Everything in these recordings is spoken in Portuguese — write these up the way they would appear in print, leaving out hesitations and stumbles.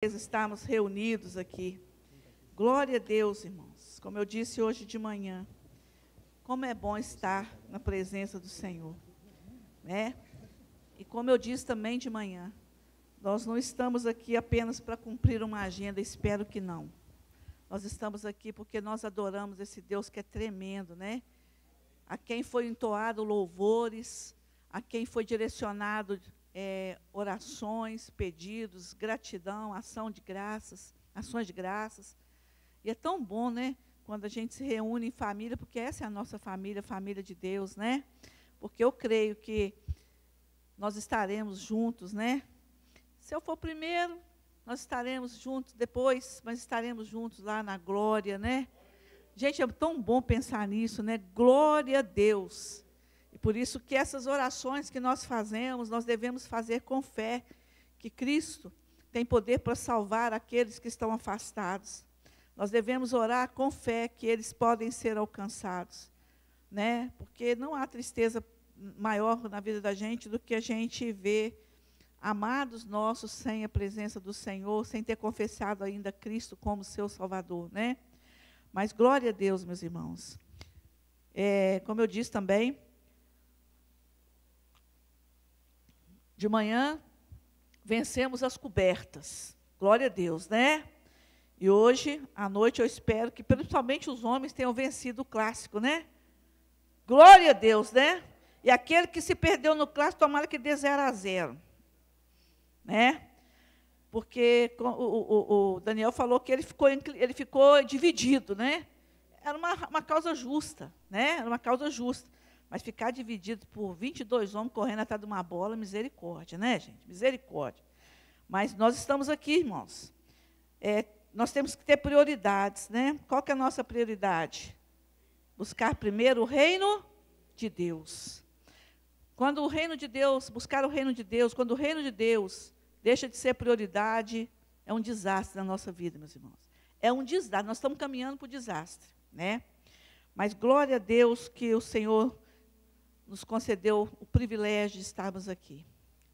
Estarmos reunidos aqui. Glória a Deus, irmãos. Como eu disse hoje de manhã, como é bom estar na presença do Senhor, né? E como eu disse também de manhã, nós não estamos aqui apenas para cumprir uma agenda, espero que não. Nós estamos aqui porque nós adoramos esse Deus que é tremendo, né? A quem foi entoado louvores, a quem foi direcionado orações, pedidos, gratidão, ações de graças. E é tão bom, né, quando a gente se reúne em família, porque essa é a nossa família, a família de Deus, né? Porque eu creio que nós estaremos juntos, né? Se eu for primeiro, nós estaremos juntos depois, mas estaremos juntos lá na glória, né? Gente, é tão bom pensar nisso, né? Glória a Deus. E por isso que essas orações que nós fazemos, nós devemos fazer com fé, que Cristo tem poder para salvar aqueles que estão afastados. Nós devemos orar com fé que eles podem ser alcançados, né? Porque não há tristeza maior na vida da gente do que a gente ver amados nossos sem a presença do Senhor, sem ter confessado ainda Cristo como seu Salvador, né? Mas glória a Deus, meus irmãos. Como eu disse também, de manhã, vencemos as cobertas. Glória a Deus, né? E hoje, à noite, eu espero que, principalmente os homens, tenham vencido o clássico, né? Glória a Deus, né? E aquele que se perdeu no clássico, tomara que dê 0-0. Né? Porque o Daniel falou que ele ficou dividido, né? Era uma causa justa, né? Era uma causa justa. Mas ficar dividido por 22 homens correndo atrás de uma bola, misericórdia, né, gente? Misericórdia. Mas nós estamos aqui, irmãos. Nós temos que ter prioridades, né? Qual que é a nossa prioridade? Buscar primeiro o reino de Deus. Quando o reino de Deus, buscar o reino de Deus, quando o reino de Deus deixa de ser prioridade, é um desastre na nossa vida, meus irmãos. É um desastre, nós estamos caminhando para o desastre, né? Mas glória a Deus que o Senhor nos concedeu o privilégio de estarmos aqui.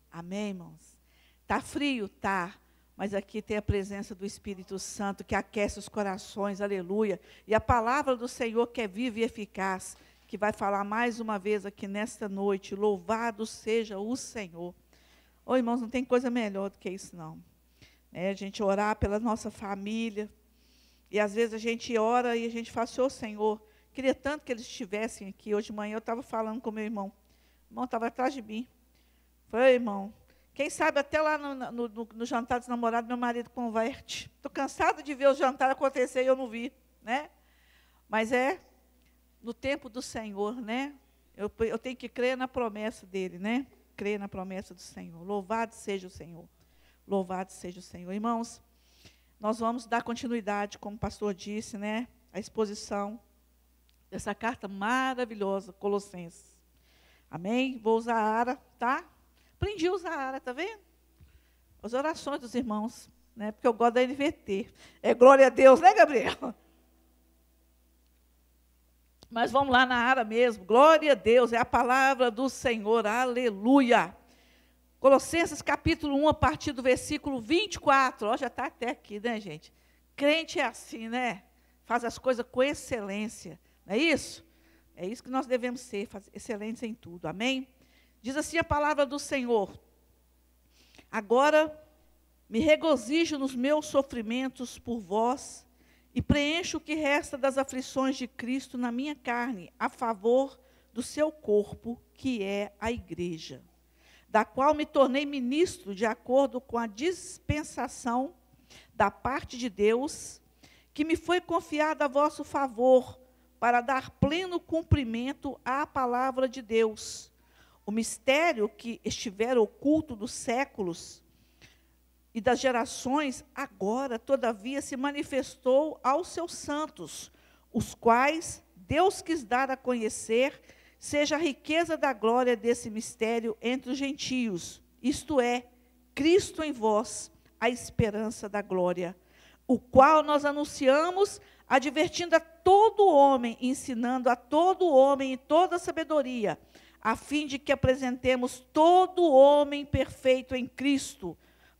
Amém, irmãos? Está frio? Tá. Mas aqui tem a presença do Espírito Santo, que aquece os corações, aleluia. E a palavra do Senhor, que é viva e eficaz, que vai falar mais uma vez aqui nesta noite. Louvado seja o Senhor. Ô, irmãos, não tem coisa melhor do que isso, não. A gente orar pela nossa família. E às vezes a gente ora e a gente fala, Senhor, queria tanto que eles estivessem aqui. Hoje de manhã eu estava falando com meu irmão. O irmão estava atrás de mim. Falei, irmão, quem sabe até lá no jantar dos namorados, meu marido converte. Estou cansada de ver o jantar acontecer e eu não vi, né? Mas no tempo do Senhor, né? Eu tenho que crer na promessa dele, né? Crer na promessa do Senhor. Louvado seja o Senhor. Louvado seja o Senhor. Irmãos, nós vamos dar continuidade, como o pastor disse, né? A exposição dessa carta maravilhosa, Colossenses. Amém? Vou usar a Ara, tá? Aprendi a usar a Ara, tá vendo? As orações dos irmãos, né? Porque eu gosto da NVT. Glória a Deus, né, Gabriel? Mas vamos lá na Ara mesmo. Glória a Deus, é a palavra do Senhor. Aleluia. Colossenses capítulo 1, a partir do versículo 24. Ó, já está até aqui, né, gente? Crente é assim, né? Faz as coisas com excelência. Não é isso? É isso que nós devemos ser, excelentes em tudo. Amém? Diz assim a palavra do Senhor. Agora me regozijo nos meus sofrimentos por vós e preencho o que resta das aflições de Cristo na minha carne, a favor do seu corpo, que é a igreja, da qual me tornei ministro de acordo com a dispensação da parte de Deus, que me foi confiada a vosso favor, para dar pleno cumprimento à palavra de Deus. O mistério que estiver oculto dos séculos e das gerações, agora, todavia, se manifestou aos seus santos, os quais Deus quis dar a conhecer, seja a riqueza da glória desse mistério entre os gentios, isto é, Cristo em vós, a esperança da glória, o qual nós anunciamos, advertindo a todo homem, ensinando a todo homem em toda sabedoria, a fim de que apresentemos todo homem perfeito em Cristo.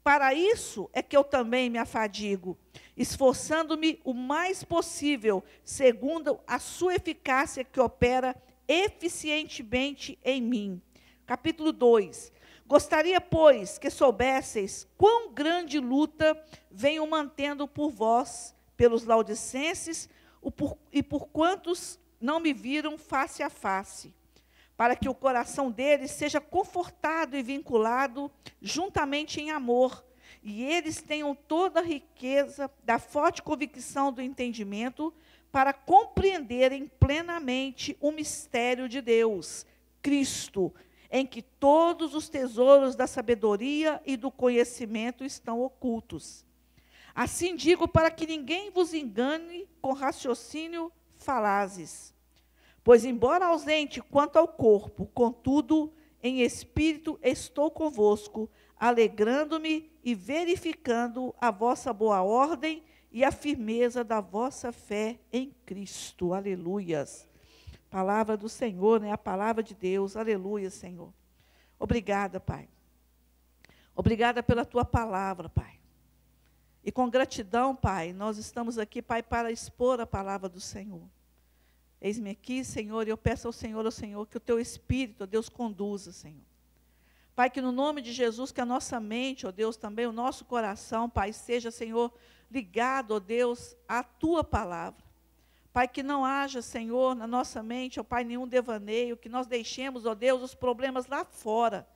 Para isso é que eu também me afadigo, esforçando-me o mais possível, segundo a sua eficácia que opera eficientemente em mim. Capítulo 2. Gostaria, pois, que soubesseis quão grande luta venho mantendo por vós, pelos laodicenses, e por quantos não me viram face a face, para que o coração deles seja confortado e vinculado juntamente em amor, e eles tenham toda a riqueza da forte convicção do entendimento, para compreenderem plenamente o mistério de Deus, Cristo, em que todos os tesouros da sabedoria e do conhecimento estão ocultos. Assim digo, para que ninguém vos engane com raciocínio falazes. Pois, embora ausente quanto ao corpo, contudo, em espírito estou convosco, alegrando-me e verificando a vossa boa ordem e a firmeza da vossa fé em Cristo. Aleluias. Palavra do Senhor, né? A palavra de Deus. Aleluia, Senhor. Obrigada, Pai. Obrigada pela tua palavra, Pai. E com gratidão, Pai, nós estamos aqui, Pai, para expor a palavra do Senhor. Eis-me aqui, Senhor, e eu peço ao Senhor, que o teu Espírito, ó Deus, conduza, Senhor. Pai, que no nome de Jesus, que a nossa mente, ó Deus, também o nosso coração, Pai, seja, Senhor, ligado, ó Deus, à tua palavra. Pai, que não haja, Senhor, na nossa mente, ó Pai, nenhum devaneio, que nós deixemos, ó Deus, os problemas lá fora,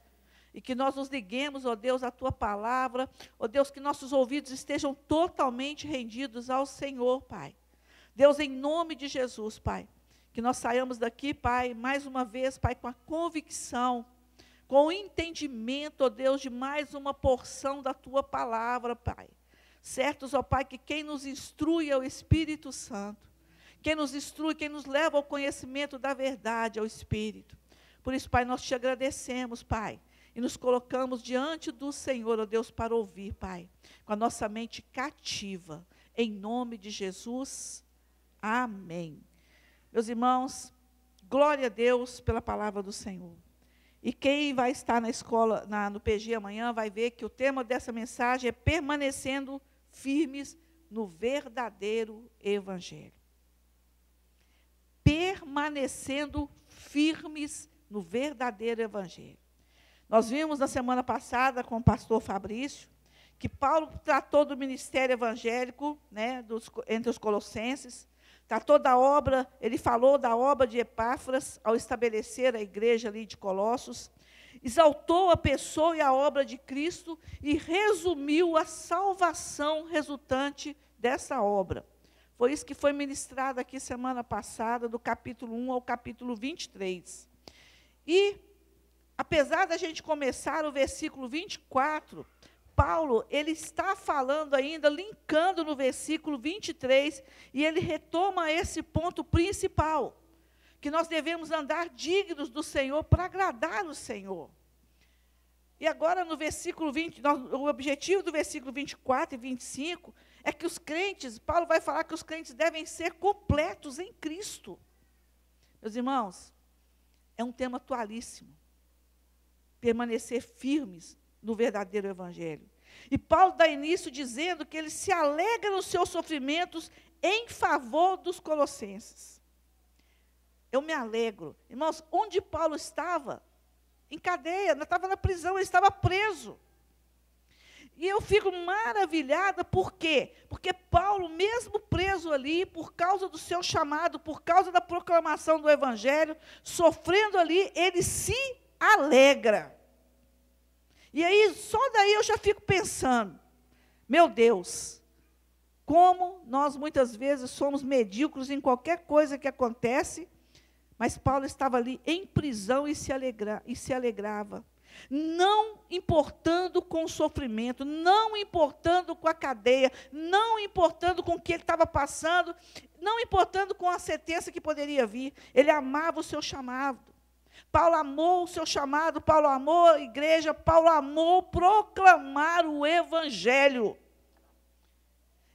e que nós nos liguemos, ó Deus, à tua palavra, ó Deus, que nossos ouvidos estejam totalmente rendidos ao Senhor, Pai. Deus, em nome de Jesus, Pai, que nós saiamos daqui, Pai, mais uma vez, Pai, com a convicção, com o entendimento, ó Deus, de mais uma porção da tua palavra, Pai. Certos, ó Pai, que quem nos instrui é o Espírito Santo. Quem nos instrui, quem nos leva ao conhecimento da verdade, é o Espírito. Por isso, Pai, nós te agradecemos, Pai, e nos colocamos diante do Senhor, ó Deus, para ouvir, Pai, com a nossa mente cativa, em nome de Jesus, amém. Meus irmãos, glória a Deus pela palavra do Senhor. E quem vai estar na escola, no PG amanhã, vai ver que o tema dessa mensagem é permanecendo firmes no verdadeiro Evangelho. Permanecendo firmes no verdadeiro Evangelho. Nós vimos na semana passada com o pastor Fabrício, que Paulo tratou do ministério evangélico, né, entre os colossenses, tratou da obra, ele falou da obra de Epáfras, ao estabelecer a igreja ali de Colossos, exaltou a pessoa e a obra de Cristo, e resumiu a salvação resultante dessa obra. Foi isso que foi ministrado aqui semana passada, do capítulo 1 ao capítulo 23. E, apesar da gente começar o versículo 24, Paulo, ele está falando ainda, linkando no versículo 23, e ele retoma esse ponto principal, que nós devemos andar dignos do Senhor para agradar o Senhor. E agora no versículo 20, o objetivo do versículo 24 e 25 é que os crentes, Paulo vai falar que os crentes devem ser completos em Cristo. Meus irmãos, é um tema atualíssimo. Permanecer firmes no verdadeiro Evangelho. E Paulo dá início dizendo que ele se alegra nos seus sofrimentos em favor dos colossenses. Eu me alegro. Irmãos, onde Paulo estava? Em cadeia, estava na prisão, ele estava preso. E eu fico maravilhada, por quê? Porque Paulo, mesmo preso ali, por causa do seu chamado, por causa da proclamação do Evangelho, sofrendo ali, ele se alegra. E aí, só daí eu já fico pensando, meu Deus, como nós muitas vezes somos medíocres em qualquer coisa que acontece, mas Paulo estava ali em prisão e se alegrava. Não importando com o sofrimento, não importando com a cadeia, não importando com o que ele estava passando, não importando com a sentença que poderia vir, ele amava o seu chamado. Paulo amou o seu chamado, Paulo amou a igreja, Paulo amou proclamar o Evangelho.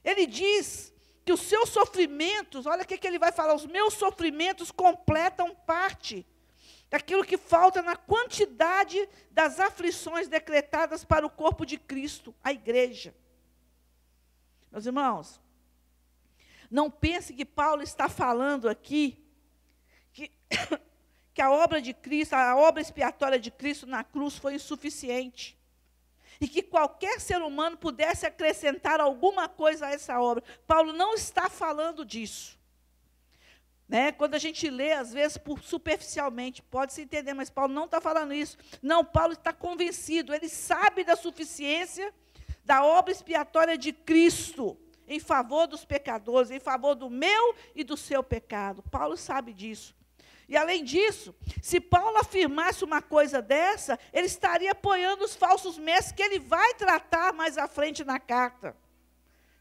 Ele diz que os seus sofrimentos, olha o que ele vai falar, os meus sofrimentos completam parte Aquilo que falta na quantidade das aflições decretadas para o corpo de Cristo, a igreja. Meus irmãos, não pense que Paulo está falando aqui que a obra de Cristo, a obra expiatória de Cristo na cruz foi insuficiente. E que qualquer ser humano pudesse acrescentar alguma coisa a essa obra. Paulo não está falando disso. Né? Quando a gente lê, às vezes, superficialmente, pode-se entender, mas Paulo não está falando isso. Não, Paulo está convencido, ele sabe da suficiência da obra expiatória de Cristo, em favor dos pecadores, em favor do meu e do seu pecado. Paulo sabe disso. E, além disso, se Paulo afirmasse uma coisa dessa, ele estaria apoiando os falsos mestres que ele vai tratar mais à frente na carta.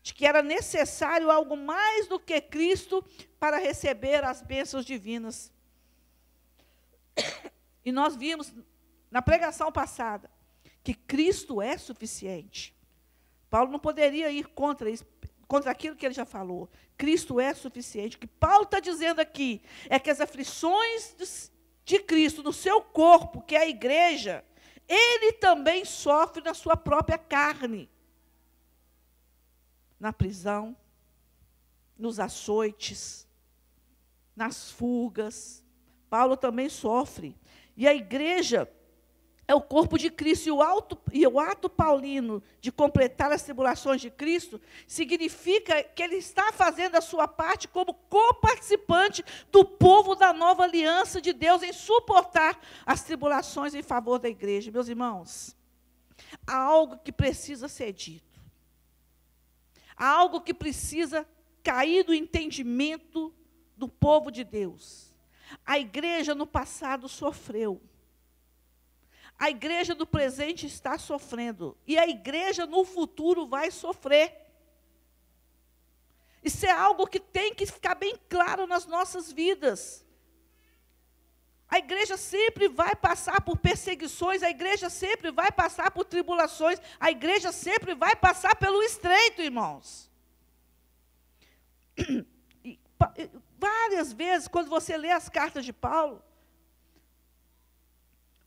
De que era necessário algo mais do que Cristo para receber as bênçãos divinas. E nós vimos, na pregação passada, que Cristo é suficiente. Paulo não poderia ir contra isso, contra aquilo que ele já falou. Cristo é suficiente. O que Paulo está dizendo aqui é que as aflições de Cristo no seu corpo, que é a igreja, ele também sofre na sua própria carne. Na prisão, nos açoites, nas fugas. Paulo também sofre. E a igreja é o corpo de Cristo. E o ato paulino de completar as tribulações de Cristo significa que ele está fazendo a sua parte como coparticipante do povo da nova aliança de Deus em suportar as tribulações em favor da igreja. Meus irmãos, há algo que precisa ser dito. Há algo que precisa cair do entendimento do povo de Deus. A igreja no passado sofreu. A igreja do presente está sofrendo. E a igreja no futuro vai sofrer. Isso é algo que tem que ficar bem claro nas nossas vidas. A igreja sempre vai passar por perseguições, a igreja sempre vai passar por tribulações, a igreja sempre vai passar pelo estreito, irmãos. E, várias vezes, quando você lê as cartas de Paulo,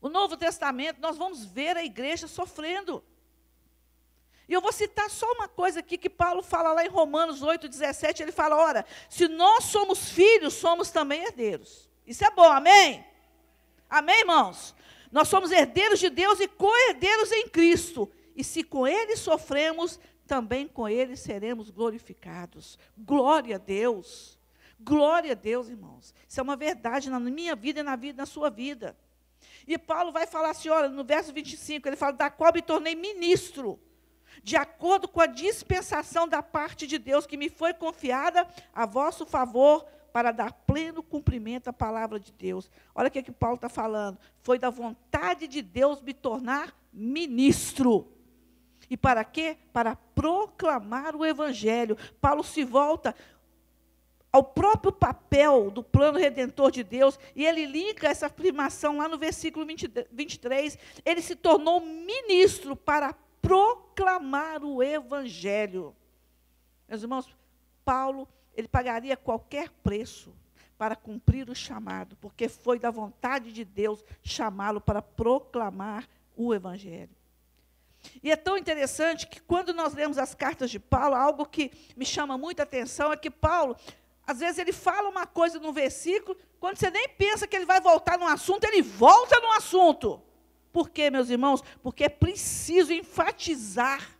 o Novo Testamento, nós vamos ver a igreja sofrendo. E eu vou citar só uma coisa aqui que Paulo fala lá em Romanos 8,17, ele fala, ora, se nós somos filhos, somos também herdeiros. Isso é bom, amém? Amém, irmãos? Nós somos herdeiros de Deus e co-herdeiros em Cristo. E se com Ele sofremos, também com Ele seremos glorificados. Glória a Deus. Glória a Deus, irmãos. Isso é uma verdade na minha vida e na vida, na sua vida. E Paulo vai falar assim, olha, no verso 25, ele fala, da qual me tornei ministro, de acordo com a dispensação da parte de Deus, que me foi confiada a vosso favor, para dar pleno cumprimento à palavra de Deus. Olha o que Paulo está falando. Foi da vontade de Deus me tornar ministro. E para quê? Para proclamar o evangelho. Paulo se volta ao próprio papel do plano redentor de Deus, e ele linka essa afirmação lá no versículo 23. Ele se tornou ministro para proclamar o evangelho. Meus irmãos, Paulo, ele pagaria qualquer preço para cumprir o chamado, porque foi da vontade de Deus chamá-lo para proclamar o evangelho. E é tão interessante que quando nós lemos as cartas de Paulo, algo que me chama muita atenção é que Paulo, às vezes ele fala uma coisa no versículo, quando você nem pensa que ele vai voltar no assunto, ele volta no assunto. Por quê, meus irmãos? Porque é preciso enfatizar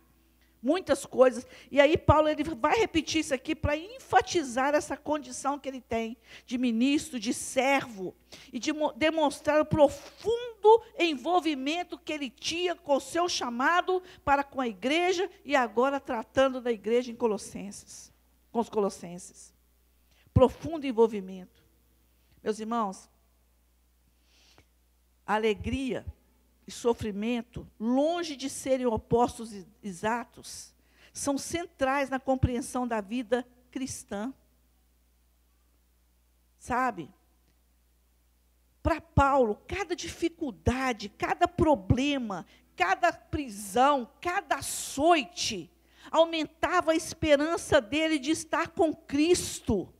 muitas coisas. E aí Paulo ele vai repetir isso aqui para enfatizar essa condição que ele tem de ministro, de servo, e de demonstrar o profundo envolvimento que ele tinha com o seu chamado para com a igreja, e agora tratando da igreja em Colossenses, com os colossenses. Profundo envolvimento. Meus irmãos, a alegria e sofrimento, longe de serem opostos exatos, são centrais na compreensão da vida cristã. Sabe? Para Paulo, cada dificuldade, cada problema, cada prisão, cada açoite, aumentava a esperança dele de estar com Cristo.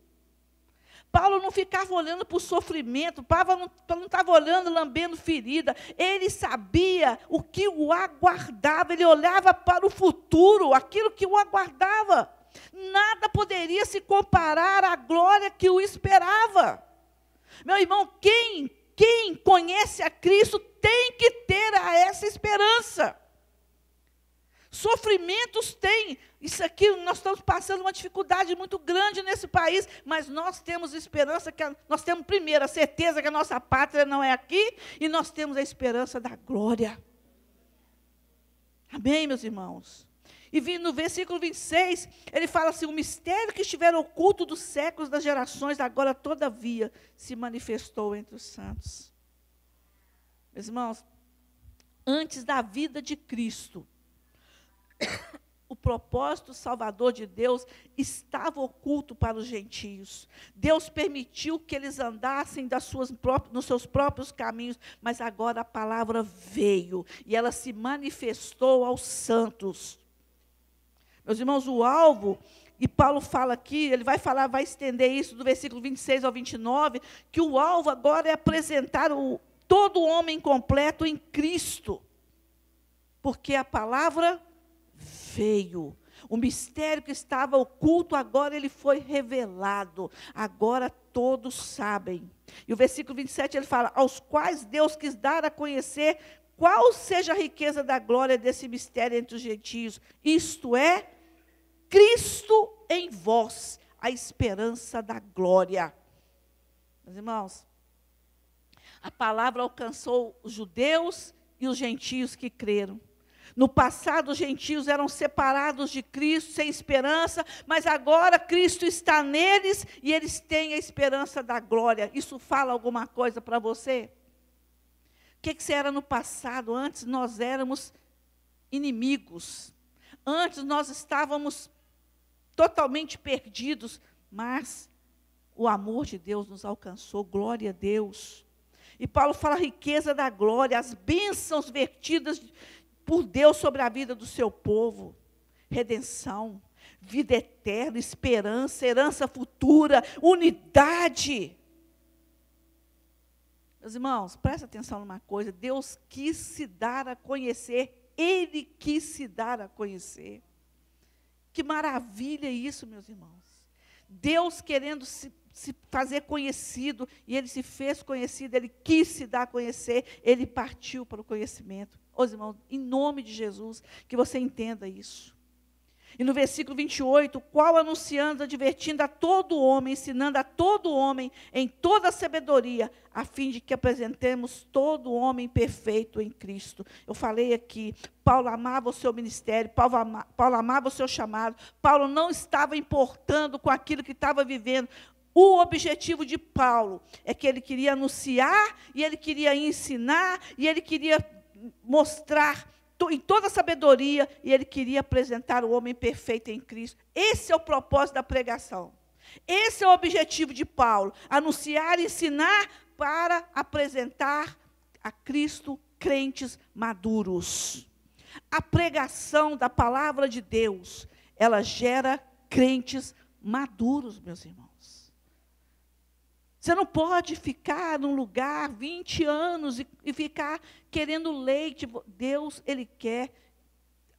Paulo não ficava olhando para o sofrimento, Paulo não estava olhando, lambendo ferida. Ele sabia o que o aguardava, ele olhava para o futuro, aquilo que o aguardava. Nada poderia se comparar à glória que o esperava. Meu irmão, quem conhece a Cristo tem que ter essa esperança. Sofrimentos tem. Isso aqui, nós estamos passando uma dificuldade muito grande nesse país, mas nós temos esperança, nós temos primeiro a certeza que a nossa pátria não é aqui, e nós temos a esperança da glória. Amém, meus irmãos? E no versículo 26, ele fala assim: o mistério que estiver oculto dos séculos, das gerações, agora todavia se manifestou entre os santos. Meus irmãos, antes da vida de Cristo, o propósito salvador de Deus estava oculto para os gentios. Deus permitiu que eles andassem nos seus próprios caminhos, mas agora a palavra veio e ela se manifestou aos santos. Meus irmãos, o alvo, e Paulo fala aqui, ele vai estender isso do versículo 26 ao 29, que o alvo agora é apresentar todo o homem completo em Cristo, porque a palavra veio. O mistério que estava oculto, agora ele foi revelado. Agora todos sabem. E o versículo 27, ele fala: aos quais Deus quis dar a conhecer qual seja a riqueza da glória desse mistério entre os gentios. Isto é, Cristo em vós, a esperança da glória. Meus irmãos, a palavra alcançou os judeus e os gentios que creram. No passado, os gentios eram separados de Cristo, sem esperança, mas agora Cristo está neles e eles têm a esperança da glória. Isso fala alguma coisa para você? O que você era no passado? Antes nós éramos inimigos. Antes nós estávamos totalmente perdidos, mas o amor de Deus nos alcançou, glória a Deus. E Paulo fala a riqueza da glória, as bênçãos vertidas por Deus sobre a vida do seu povo. Redenção, vida eterna, esperança, herança futura, unidade. Meus irmãos, presta atenção numa coisa: Deus quis se dar a conhecer, Ele quis se dar a conhecer. Que maravilha isso, meus irmãos. Deus querendo se fazer conhecido, e Ele se fez conhecido, Ele quis se dar a conhecer, Ele partiu para o conhecimento. Os irmãos, em nome de Jesus, que você entenda isso. E no versículo 28, qual anunciando, advertindo a todo homem, ensinando a todo homem em toda a sabedoria, a fim de que apresentemos todo homem perfeito em Cristo. Eu falei aqui, Paulo amava o seu ministério, Paulo amava o seu chamado, Paulo não estava importando com aquilo que estava vivendo. O objetivo de Paulo é que ele queria anunciar, e ele queria ensinar, e ele queria mostrar em toda a sabedoria, e ele queria apresentar o homem perfeito em Cristo. Esse é o propósito da pregação. Esse é o objetivo de Paulo: anunciar, ensinar, para apresentar a Cristo crentes maduros. A pregação da palavra de Deus, ela gera crentes maduros, meus irmãos. Você não pode ficar num lugar 20 anos e ficar querendo leite. Deus, Ele quer.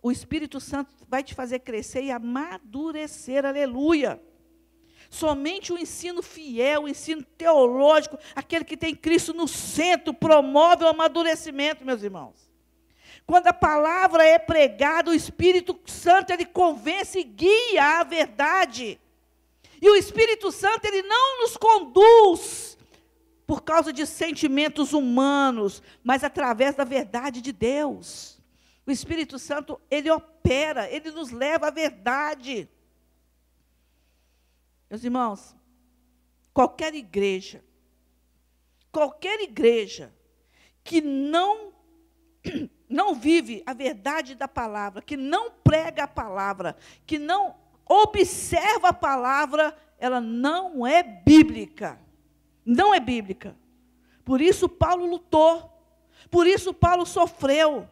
O Espírito Santo vai te fazer crescer e amadurecer, aleluia. Somente o ensino fiel, o ensino teológico, aquele que tem Cristo no centro, promove o amadurecimento, meus irmãos. Quando a palavra é pregada, o Espírito Santo, ele convence e guia a verdade. E o Espírito Santo, ele não nos conduz por causa de sentimentos humanos, mas através da verdade de Deus. O Espírito Santo, ele opera, ele nos leva à verdade. Meus irmãos, qualquer igreja que não vive a verdade da palavra, que não prega a palavra, que não observa a palavra, ela não é bíblica. Não é bíblica. Por isso Paulo lutou. Por isso Paulo sofreu.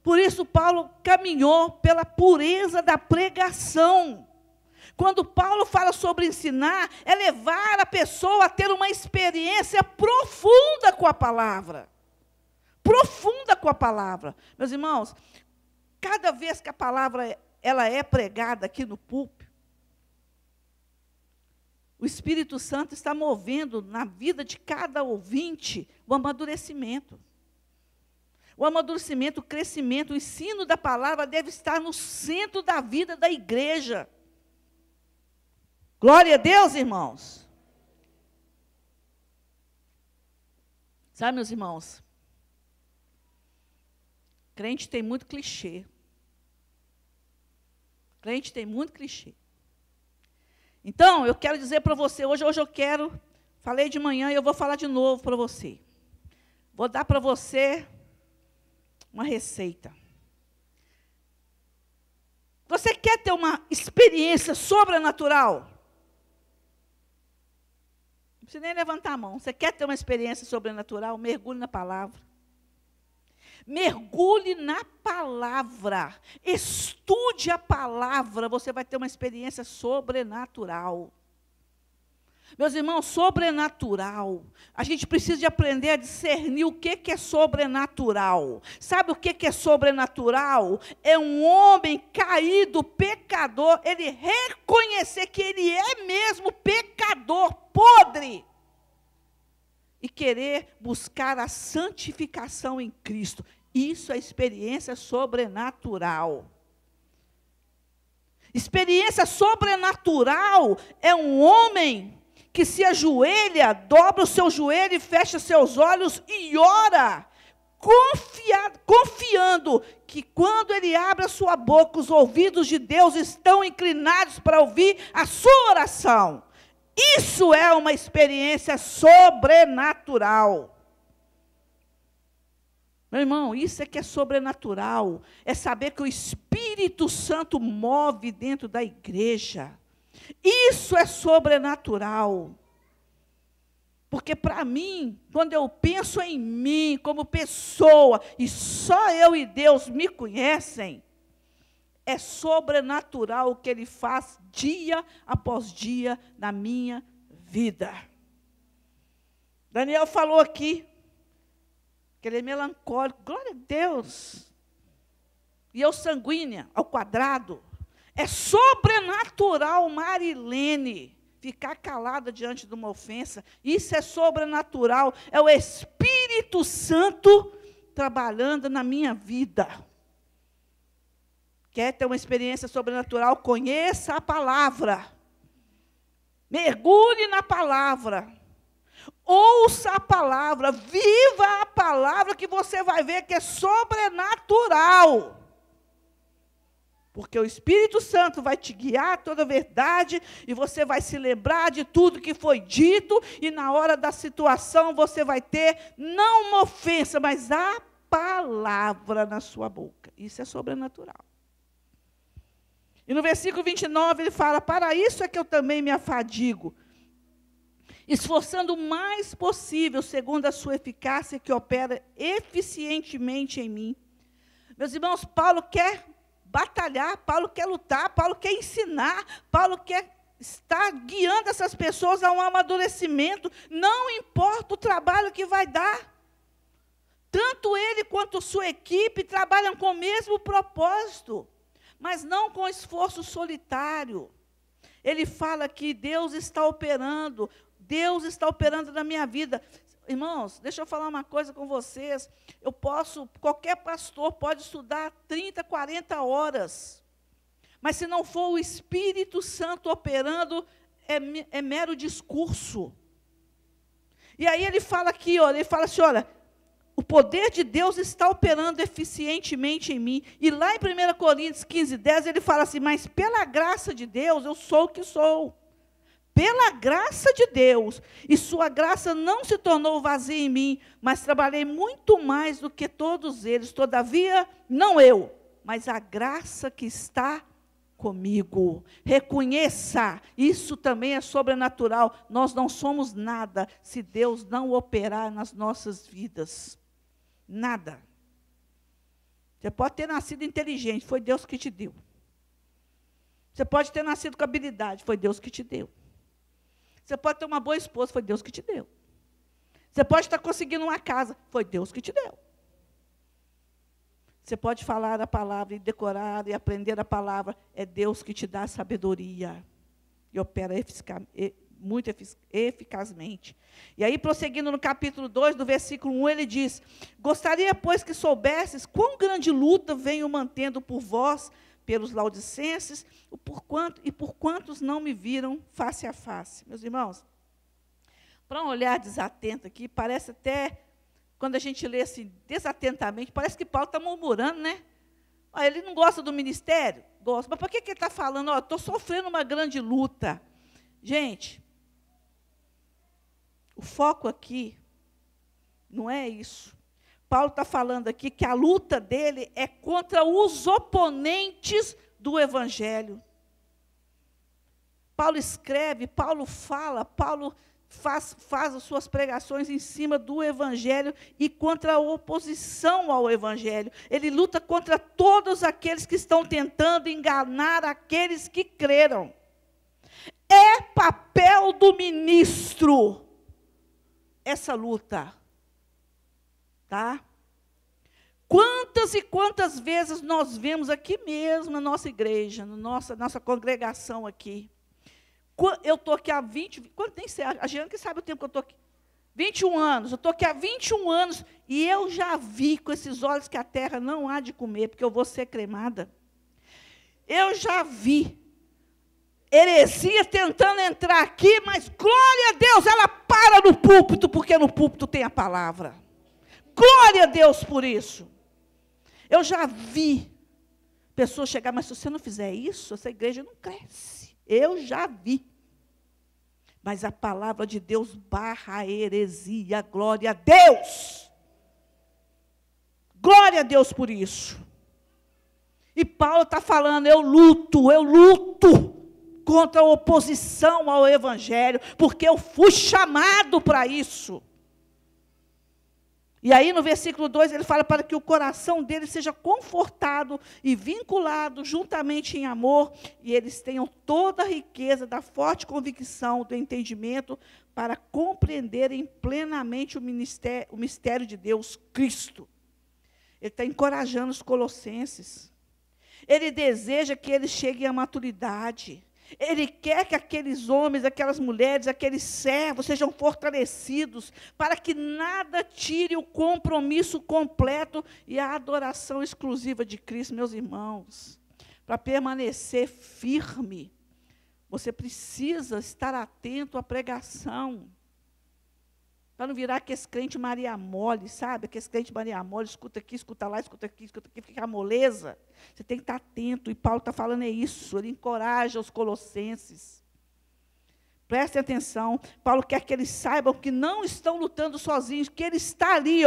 Por isso Paulo caminhou pela pureza da pregação. Quando Paulo fala sobre ensinar, é levar a pessoa a ter uma experiência profunda com a palavra. Profunda com a palavra. Meus irmãos, cada vez que a palavra ela é pregada aqui no púlpito, o Espírito Santo está movendo na vida de cada ouvinte o amadurecimento. O amadurecimento, o crescimento, o ensino da palavra deve estar no centro da vida da igreja. Glória a Deus, irmãos. Sabe, meus irmãos, crente tem muito clichê. Crente tem muito clichê. Então, eu quero dizer para você, hoje eu quero, falei de manhã e eu vou falar de novo para você. Vou dar para você uma receita. Você quer ter uma experiência sobrenatural? Não precisa nem levantar a mão. Você quer ter uma experiência sobrenatural? Mergulhe na palavra. Mergulhe na palavra. Estude a palavra. Você vai ter uma experiência sobrenatural. Meus irmãos, sobrenatural. A gente precisa de aprender a discernir o que é sobrenatural. Sabe o que é sobrenatural? É um homem caído, pecador, ele reconhecer que ele é mesmo pecador, podre. E querer buscar a santificação em Cristo. Isso é experiência sobrenatural. Experiência sobrenatural é um homem que se ajoelha, dobra o seu joelho e fecha seus olhos e ora, confiando que quando ele abre a sua boca, os ouvidos de Deus estão inclinados para ouvir a sua oração. Isso é uma experiência sobrenatural. Meu irmão, isso é que é sobrenatural. É saber que o Espírito Santo move dentro da igreja. Isso é sobrenatural. Porque para mim, quando eu penso em mim como pessoa, e só eu e Deus me conhecem, é sobrenatural o que Ele faz dia após dia na minha vida. Daniel falou aqui, que ele é melancólico, glória a Deus. E eu sanguínea, ao quadrado. É sobrenatural, Marilene, ficar calada diante de uma ofensa. Isso é sobrenatural, é o Espírito Santo trabalhando na minha vida. Quer ter uma experiência sobrenatural? Conheça a palavra. Mergulhe na palavra. Ouça a palavra. Viva a palavra que você vai ver que é sobrenatural. Porque o Espírito Santo vai te guiar a toda a verdade e você vai se lembrar de tudo que foi dito e na hora da situação você vai ter não uma ofensa, mas a palavra na sua boca. Isso é sobrenatural. E no versículo 29 ele fala, para isso é que eu também me afadigo, esforçando o mais possível, segundo a sua eficácia que opera eficientemente em mim. Meus irmãos, Paulo quer batalhar, Paulo quer lutar, Paulo quer ensinar, Paulo quer estar guiando essas pessoas a um amadurecimento, não importa o trabalho que vai dar. Tanto ele quanto sua equipe trabalham com o mesmo propósito, mas não com esforço solitário. Ele fala que Deus está operando na minha vida. Irmãos, deixa eu falar uma coisa com vocês. Qualquer pastor pode estudar 30, 40 horas. Mas se não for o Espírito Santo operando, é mero discurso. E aí ele fala aqui, olha, ele fala assim, olha, o poder de Deus está operando eficientemente em mim. E lá em 1 Coríntios 15, 10, ele fala assim, mas pela graça de Deus, eu sou o que sou. Pela graça de Deus, e sua graça não se tornou vazia em mim, mas trabalhei muito mais do que todos eles, todavia, não eu, mas a graça que está comigo. Reconheça, isso também é sobrenatural, nós não somos nada, se Deus não operar nas nossas vidas, nada. Você pode ter nascido inteligente, foi Deus que te deu. Você pode ter nascido com habilidade, foi Deus que te deu. Você pode ter uma boa esposa, foi Deus que te deu. Você pode estar conseguindo uma casa, foi Deus que te deu. Você pode falar a palavra e decorar e aprender a palavra, é Deus que te dá sabedoria. E opera muito eficazmente. E aí, prosseguindo no capítulo 2, do versículo 1, ele diz: gostaria, pois, que soubesses quão grande luta venho mantendo por vós, pelos laodicenses, por quantos não me viram face a face. Meus irmãos, para um olhar desatento aqui, parece até, quando a gente lê assim, desatentamente, parece que Paulo está murmurando, né? Ele não gosta do ministério? Gosta. Mas por que ele está falando? Estou sofrendo uma grande luta. Gente, o foco aqui não é isso. Paulo está falando aqui que a luta dele é contra os oponentes do Evangelho. Paulo escreve, Paulo fala, Paulo faz as suas pregações em cima do Evangelho e contra a oposição ao Evangelho. Ele luta contra todos aqueles que estão tentando enganar aqueles que creram. É papel do ministro essa luta. Tá? Quantas e quantas vezes nós vemos aqui mesmo na nossa igreja, na nossa congregação aqui. Eu estou aqui há 20, nem sei, a Jeane que sabe o tempo que eu estou aqui. 21 anos, eu estou aqui há 21 anos e eu já vi com esses olhos que a terra não há de comer, porque eu vou ser cremada. Eu já vi heresia tentando entrar aqui, mas glória a Deus, ela para no púlpito, porque no púlpito tem a palavra. Glória a Deus por isso. Eu já vi pessoas chegar, mas se você não fizer isso, essa igreja não cresce. Eu já vi. Mas a palavra de Deus barra a heresia. Glória a Deus. Glória a Deus por isso. E Paulo está falando, eu luto contra a oposição ao Evangelho, porque eu fui chamado para isso. E aí no versículo 2 ele fala para que o coração deles seja confortado e vinculado juntamente em amor, e eles tenham toda a riqueza da forte convicção, do entendimento, para compreenderem plenamente o mistério de Deus, Cristo. Ele está encorajando os colossenses. Ele deseja que eles cheguem à maturidade. Ele quer que aqueles homens, aquelas mulheres, aqueles servos sejam fortalecidos, para que nada tire o compromisso completo e a adoração exclusiva de Cristo. Meus irmãos, para permanecer firme, você precisa estar atento à pregação, para não virar aquele crente Maria Mole, sabe? Aquele crente Maria Mole, escuta aqui, escuta lá, escuta aqui, fica moleza. Você tem que estar atento, e Paulo está falando isso, ele encoraja os colossenses. Prestem atenção, Paulo quer que eles saibam que não estão lutando sozinhos, que ele está ali,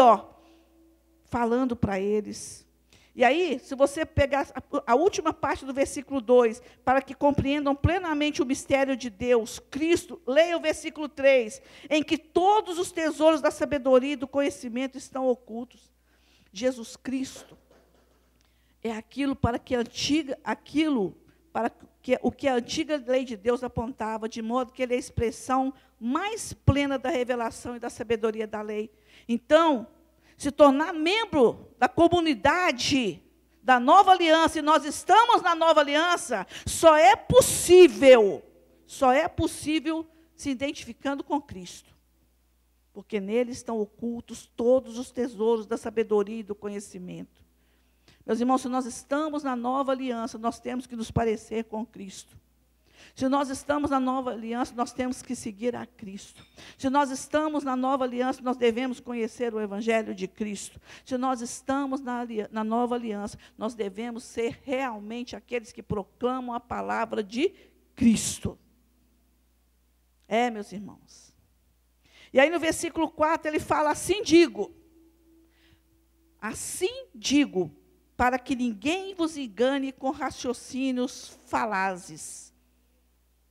falando para eles. E aí, se você pegar a última parte do versículo 2, para que compreendam plenamente o mistério de Deus, Cristo, leia o versículo 3, em que todos os tesouros da sabedoria e do conhecimento estão ocultos. Jesus Cristo é aquilo o que a antiga lei de Deus apontava, de modo que ele é a expressão mais plena da revelação e da sabedoria da lei. Então, se tornar membro da comunidade da nova aliança, e nós estamos na nova aliança, só é possível se identificando com Cristo, porque nele estão ocultos todos os tesouros da sabedoria e do conhecimento. Meus irmãos, se nós estamos na nova aliança, nós temos que nos parecer com Cristo. Se nós estamos na nova aliança, nós temos que seguir a Cristo. Se nós estamos na nova aliança, nós devemos conhecer o Evangelho de Cristo. Se nós estamos na nova aliança, nós devemos ser realmente aqueles que proclamam a palavra de Cristo. Meus irmãos. E aí no versículo 4 ele fala, assim digo, para que ninguém vos engane com raciocínios falazes.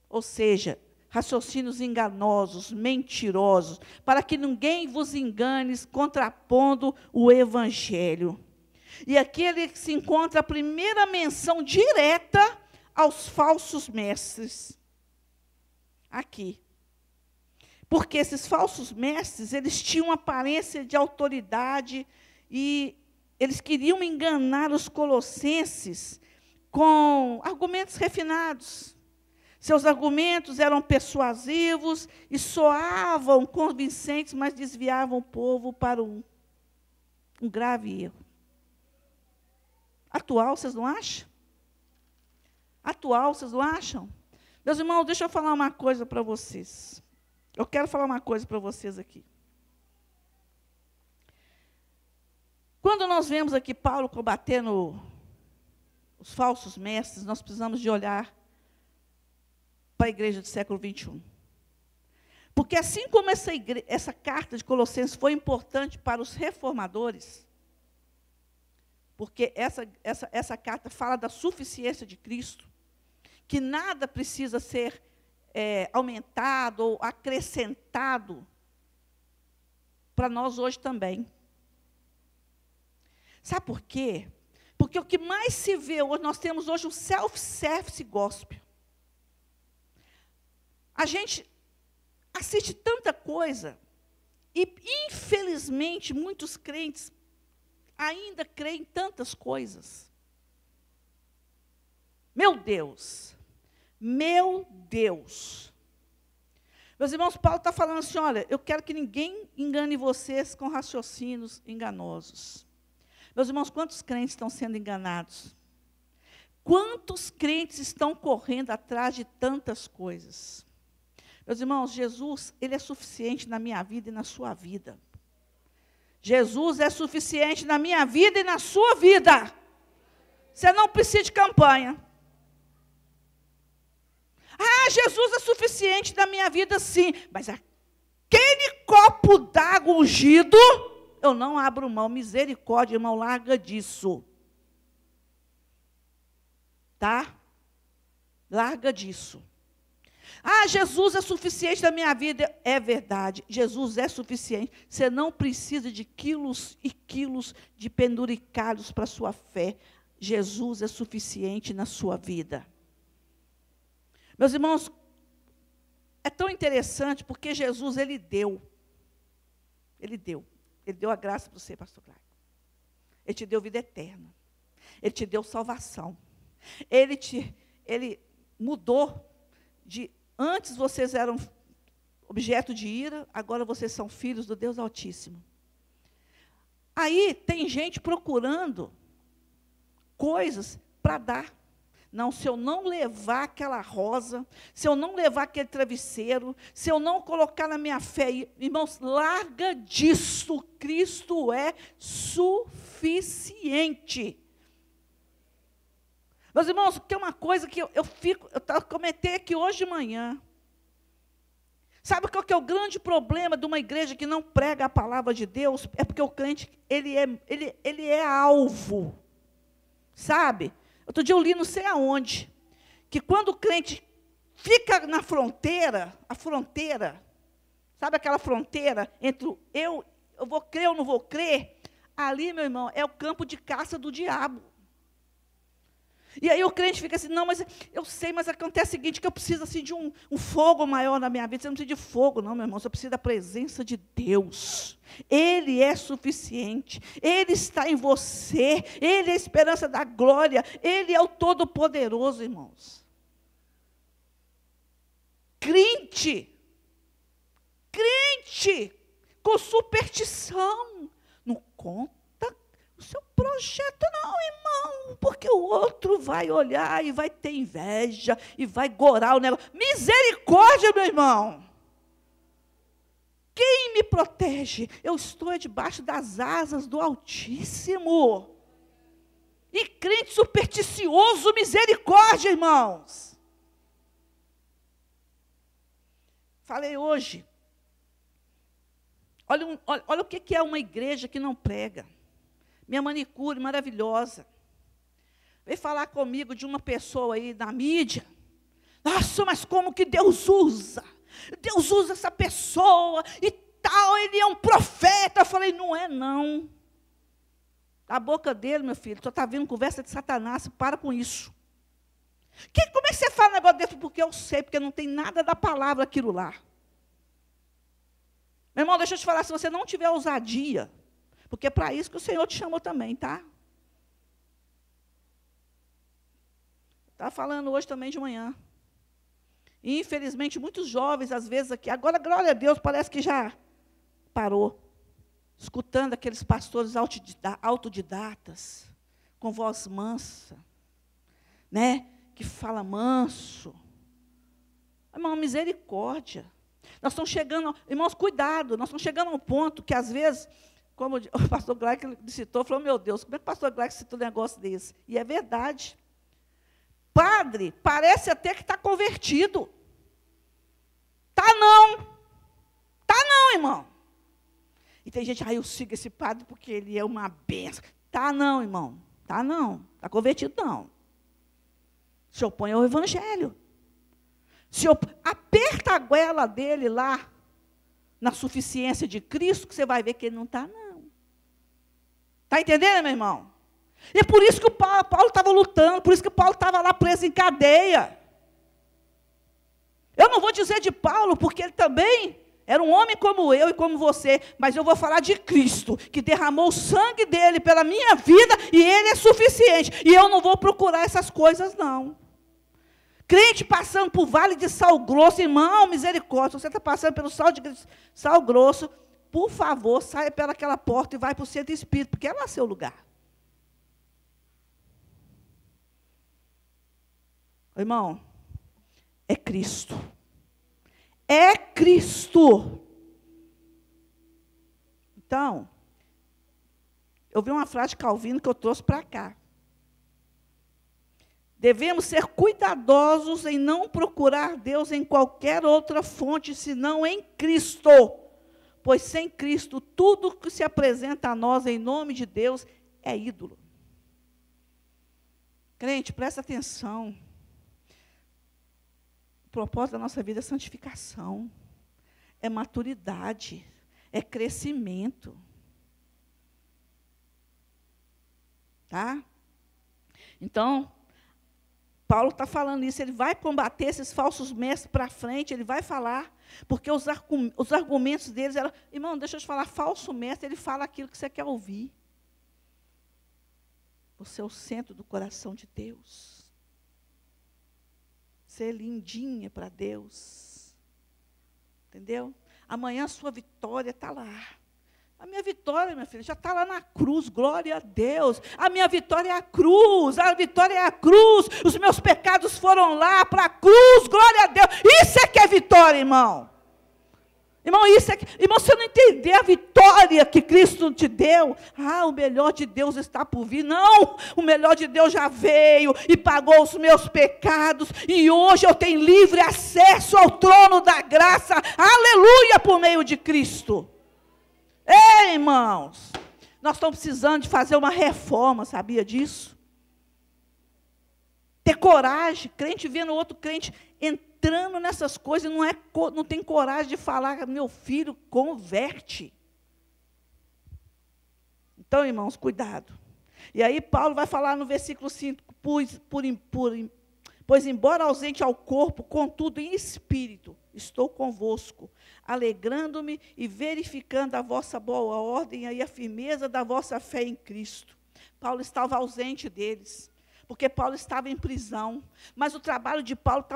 Ou seja, raciocínios enganosos, mentirosos, para que ninguém vos engane contrapondo o Evangelho. E aqui ele se encontra a primeira menção direta aos falsos mestres. Aqui. Porque esses falsos mestres, eles tinham aparência de autoridade e eles queriam enganar os colossenses com argumentos refinados. Seus argumentos eram persuasivos e soavam convincentes, mas desviavam o povo para um grave erro. Atual, vocês não acham? Atual, vocês não acham? Meus irmãos, deixa eu falar uma coisa para vocês. Eu quero falar uma coisa para vocês aqui. Quando nós vemos aqui Paulo combatendo os falsos mestres, nós precisamos de olhar para a igreja do século 21. Porque assim como essa carta de Colossenses foi importante para os reformadores, porque essa carta fala da suficiência de Cristo, que nada precisa ser aumentado ou acrescentado para nós hoje também. Sabe por quê? Porque o que mais se vê hoje, nós temos hoje o self-service gospel. A gente assiste tanta coisa e, infelizmente, muitos crentes ainda creem em tantas coisas. Meu Deus! Meu Deus! Meus irmãos, Paulo está falando assim, olha, eu quero que ninguém engane vocês com raciocínios enganosos. Meus irmãos, quantos crentes estão sendo enganados? Quantos crentes estão correndo atrás de tantas coisas? Meus irmãos, Jesus, Ele é suficiente na minha vida e na sua vida. Jesus é suficiente na minha vida e na sua vida. Você não precisa de campanha. Ah, Jesus é suficiente na minha vida, sim. Mas aquele copo d'água ungido, eu não abro mão. Misericórdia, irmão, larga disso. Tá? Larga disso. Ah, Jesus é suficiente na minha vida. É verdade, Jesus é suficiente. Você não precisa de quilos e quilos de penduricalhos para a sua fé. Jesus é suficiente na sua vida. Meus irmãos, é tão interessante porque Jesus, Ele deu a graça para você, pastor Cláudio. Ele te deu vida eterna. Ele te deu salvação. Ele mudou de... Antes vocês eram objeto de ira, agora vocês são filhos do Deus Altíssimo. Aí tem gente procurando coisas para dar. Não, se eu não levar aquela rosa, se eu não levar aquele travesseiro, se eu não colocar na minha fé, irmãos, larga disso, Cristo é suficiente. Meus irmãos, tem uma coisa que eu comentei aqui hoje de manhã. Sabe qual que é o grande problema de uma igreja que não prega a palavra de Deus? É porque o crente, ele é alvo. Sabe? Outro dia eu li não sei aonde, que quando o crente fica na fronteira, sabe aquela fronteira entre eu vou crer ou não vou crer? Ali, meu irmão, é o campo de caça do diabo. E aí o crente fica assim, não, mas eu sei, mas acontece o seguinte, que eu preciso assim, de um fogo maior na minha vida. Você não precisa de fogo, não, meu irmão, você precisa da presença de Deus. Ele é suficiente, Ele está em você, Ele é a esperança da glória, Ele é o Todo-Poderoso, irmãos. Crente com superstição, não conta o seu projeto não, irmão, porque o outro vai olhar e vai ter inveja, e vai gorar o negócio. Misericórdia, meu irmão! Quem me protege? Eu estou debaixo das asas do Altíssimo. E crente supersticioso, misericórdia, irmãos! Falei hoje, olha o que é uma igreja que não prega. Minha manicure maravilhosa. Veio falar comigo de uma pessoa aí na mídia. Nossa, mas como que Deus usa? Deus usa essa pessoa e tal, ele é um profeta. Eu falei, não é não. A boca dele, meu filho, só está vindo conversa de Satanás, para com isso. Como é que você fala um negócio desse? Porque eu sei, porque não tem nada da palavra aquilo lá. Meu irmão, deixa eu te falar, se você não tiver ousadia, porque é para isso que o Senhor te chamou também, tá? Estava falando hoje também de manhã. E, infelizmente, muitos jovens, às vezes, aqui, agora, glória a Deus, parece que já parou, escutando aqueles pastores autodidatas, com voz mansa, né? Que fala manso. Irmão, misericórdia. Nós estamos chegando, irmãos, cuidado, nós estamos chegando a um ponto que, às vezes, como o pastor Gleick citou, falou, meu Deus, como é que o pastor Gleick citou um negócio desse? E é verdade. Padre, parece até que está convertido. Tá não, irmão. E tem gente, eu sigo esse padre porque ele é uma benção. Tá não, irmão, tá não, está convertido não. Se opõe ao evangelho. Aperta a goela dele lá, na suficiência de Cristo, que você vai ver que ele não está, não. Está entendendo, meu irmão? E é por isso que o Paulo estava lutando, por isso que o Paulo estava lá preso em cadeia. Eu não vou dizer de Paulo, porque ele também era um homem como eu e como você, mas eu vou falar de Cristo, que derramou o sangue dele pela minha vida, e ele é suficiente. E eu não vou procurar essas coisas, não. Crente passando por vale de sal grosso, irmão, misericórdia, se você está passando pelo sal grosso, por favor, saia pelaquela porta e vai para o centro espírita, porque é lá seu lugar. Irmão, é Cristo. É Cristo. Então, eu vi uma frase de Calvino que eu trouxe para cá. Devemos ser cuidadosos em não procurar Deus em qualquer outra fonte, senão em Cristo. Pois sem Cristo, tudo que se apresenta a nós em nome de Deus é ídolo. Crente, presta atenção. O propósito da nossa vida é santificação, é maturidade, é crescimento. Tá? Então, Paulo está falando isso, ele vai combater esses falsos mestres para frente, ele vai falar, porque os argumentos deles eram, irmão, deixa eu te falar, falso mestre, ele fala aquilo que você quer ouvir. Você é o centro do coração de Deus. Você é lindinha para Deus. Entendeu? Amanhã a sua vitória está lá. A minha vitória, minha filha, já está lá na cruz, glória a Deus. A minha vitória é a cruz, Os meus pecados foram lá para a cruz, glória a Deus. Isso é que é vitória, irmão. Irmão, irmão, se você não entender a vitória que Cristo te deu, o melhor de Deus está por vir. Não, o melhor de Deus já veio e pagou os meus pecados, e hoje eu tenho livre acesso ao trono da graça, aleluia, por meio de Cristo. Ei, irmãos, nós estamos precisando de fazer uma reforma, sabia disso? Ter coragem, crente vendo outro crente entrando nessas coisas, não tem coragem de falar, meu filho, converte. Então, irmãos, cuidado. E aí Paulo vai falar no versículo 5, pois embora ausente ao corpo, contudo em espírito, estou convosco, alegrando-me e verificando a vossa boa ordem e a firmeza da vossa fé em Cristo. Paulo estava ausente deles, porque Paulo estava em prisão, mas o trabalho de Paulo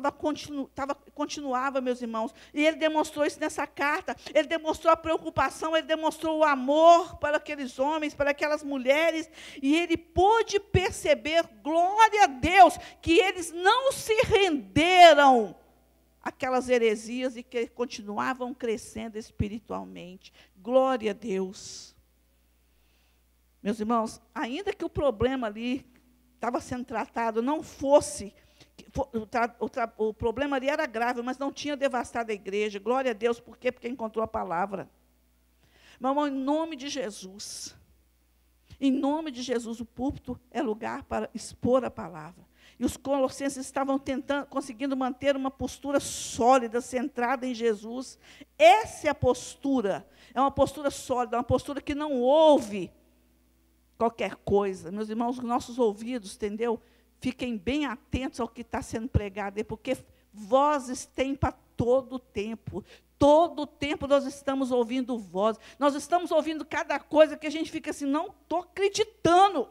continuava, meus irmãos, e ele demonstrou isso nessa carta, ele demonstrou a preocupação, ele demonstrou o amor para aqueles homens, para aquelas mulheres, e ele pôde perceber, glória a Deus, que eles não se renderam àquelas heresias e que continuavam crescendo espiritualmente. Glória a Deus. Meus irmãos, ainda que o problema ali estava sendo tratado, não fosse, o problema ali era grave, mas não tinha devastado a igreja, glória a Deus, por quê? Porque encontrou a palavra. Meu irmão, em nome de Jesus, o púlpito é lugar para expor a palavra. E os colossenses estavam conseguindo manter uma postura sólida, centrada em Jesus. Essa é a postura, é uma postura sólida, uma postura que não ouve qualquer coisa. Meus irmãos, nossos ouvidos, entendeu? fiquem bem atentos ao que está sendo pregado, porque vozes tem para todo tempo. Todo tempo nós estamos ouvindo vozes. Nós estamos ouvindo cada coisa que a gente fica assim, não estou acreditando.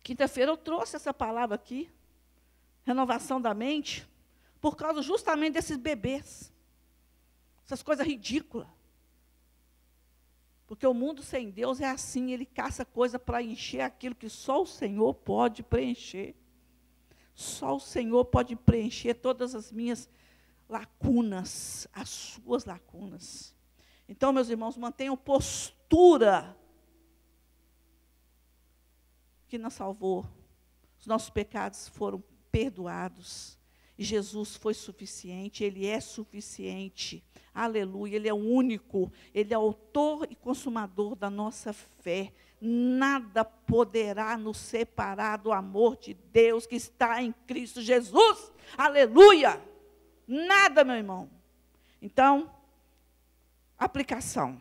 Quinta-feira eu trouxe essa palavra aqui, renovação da mente, por causa justamente desses bebês, essas coisas ridículas. Porque o mundo sem Deus é assim, ele caça coisa para encher aquilo que só o Senhor pode preencher. Só o Senhor pode preencher todas as minhas lacunas, as suas lacunas. Então, meus irmãos, mantenham postura que nos salvou. Os nossos pecados foram perdoados. E Jesus foi suficiente, Ele é suficiente. Aleluia, Ele é o único, Ele é autor e consumador da nossa fé. Nada poderá nos separar do amor de Deus que está em Cristo Jesus. Aleluia! Nada, meu irmão. Então, aplicação.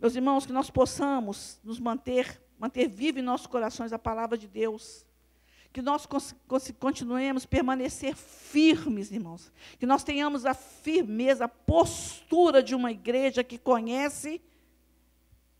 Meus irmãos, que nós possamos nos manter vivo em nossos corações a palavra de Deus. Que nós continuemos a permanecer firmes, irmãos. Que nós tenhamos a firmeza, a postura de uma igreja que conhece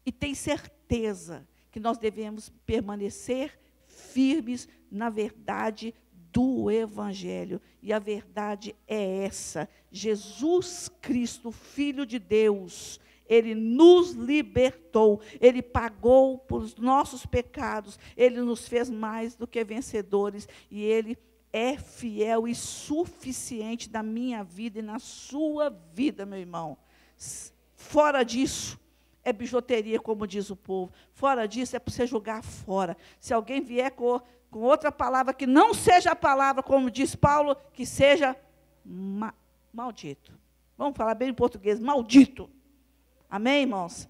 e tem certeza que nós devemos permanecer firmes na verdade do Evangelho. E a verdade é essa: Jesus Cristo, Filho de Deus, Ele nos libertou, Ele pagou por os nossos pecados, Ele nos fez mais do que vencedores, e Ele é fiel e suficiente na minha vida e na sua vida, meu irmão. Fora disso, é bijuteria, como diz o povo. Fora disso, é para você jogar fora. Se alguém vier com outra palavra que não seja a palavra, como diz Paulo, que seja maldito. Vamos falar bem em português, maldito. Amém, irmãos?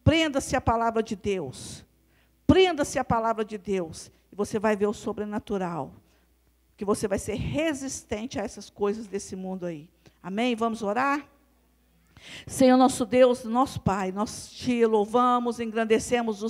Prenda-se à palavra de Deus. Prenda-se à palavra de Deus. E você vai ver o sobrenatural. Que você vai ser resistente a essas coisas desse mundo aí. Amém? Vamos orar? Senhor nosso Deus, nosso Pai, nós te louvamos, engrandecemos o